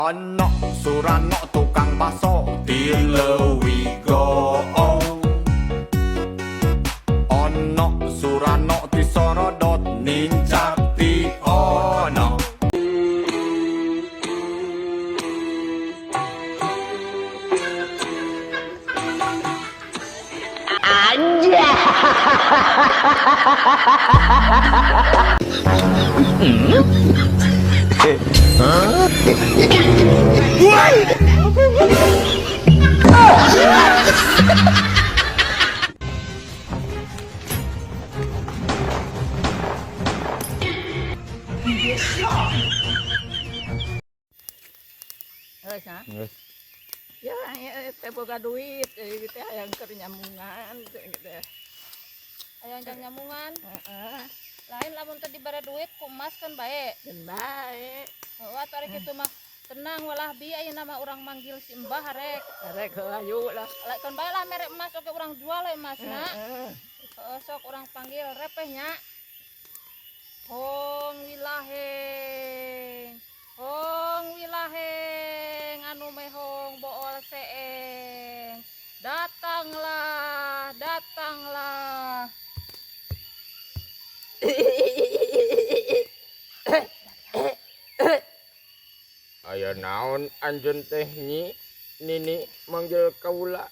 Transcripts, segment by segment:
Ono Surano tukang baso di Lewigo. Ono Surano di Sorodot Ninjati ono. Aja. Geus. Ya, teh boga duit, teh hayang keur nyamungan gitu. Hayang jang nyamungan. Lain lamun teu dibere duit ku emas kan bae. Dan bae. Heuh atuh ari kitu mah tenang walah bi ayeuna mah urang manggil si Mbah rek. Rek hayu lah. Kan bae lah mere emas oge urang jual we emasna. Heeh. Sok urang panggil repeh nya. Hong wilaheng. Hong wilaheng anu mehong bool seeng. Datanglah, datanglah. Aya naon anjeun teh nyi nini manggil kaula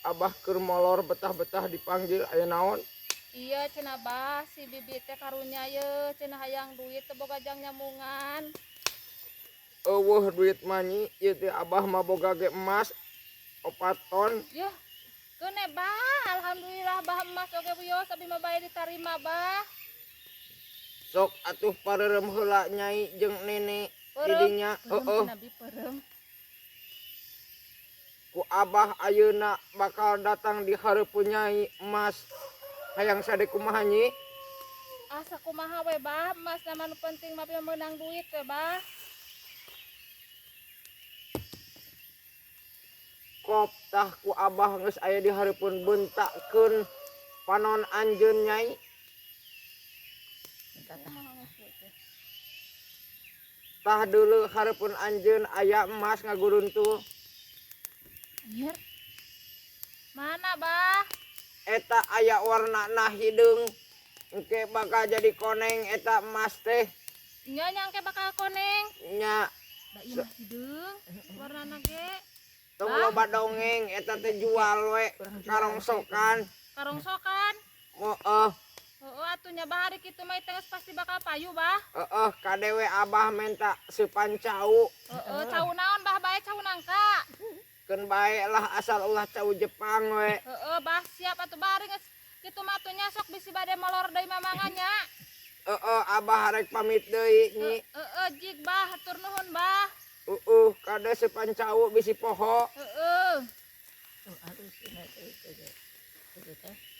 abah keur molor betah-betah dipanggil aya naon? Iya cenah Bah si bibi teh karunya ye cenah hayang duit teu boga jang nyamungan. Eueuh duit mah nyi ieu teh abah mah boga ge emas 4 ton. Yah keune Bah alhamdulillah Bah emas oge wios abi mah bae ditarima Bah. Sok atuh pareurem heula nyai jeung nene didinya. Heeh. Nabi perem. Ku abah ayeuna bakal datang di hareupeun nyai emas. Hayang sade kumaha nyi? Asa kumaha we Bah emas na nu penting mah meunang duit we Bah. Kop tah ku abah geus aya di hareupeun beuntakeun panon anjeun nyai. Tah deuleu hareupeun anjeun aya emas ngaguruntul. Anjir. Mana Bah? Eta aya warnana hideung engke bakal jadi koneng eta emas teh Nya nyangke bakal koneng. nya Da ieu mah hideung warnana ge. tong loba dongeng eta teh jual we karongsokan Karongsokan. moeh Heuh atuh nya Bah ari kitu mah teh pasti bakal payu Bah. kadewe abah menta sepan cau Heeh cau naon Bah bae cau nangka. keun bae lah asal ulah cau Jepang we Bah siap atuh bari geus kitu mah atuh nya sok bisi bade molor deui mamanganya. abah rek pamit deui nyi Jig Bah hatur nuhun Bah. kade sepan cau bisi poho Heeh. Tuh alus ini teh.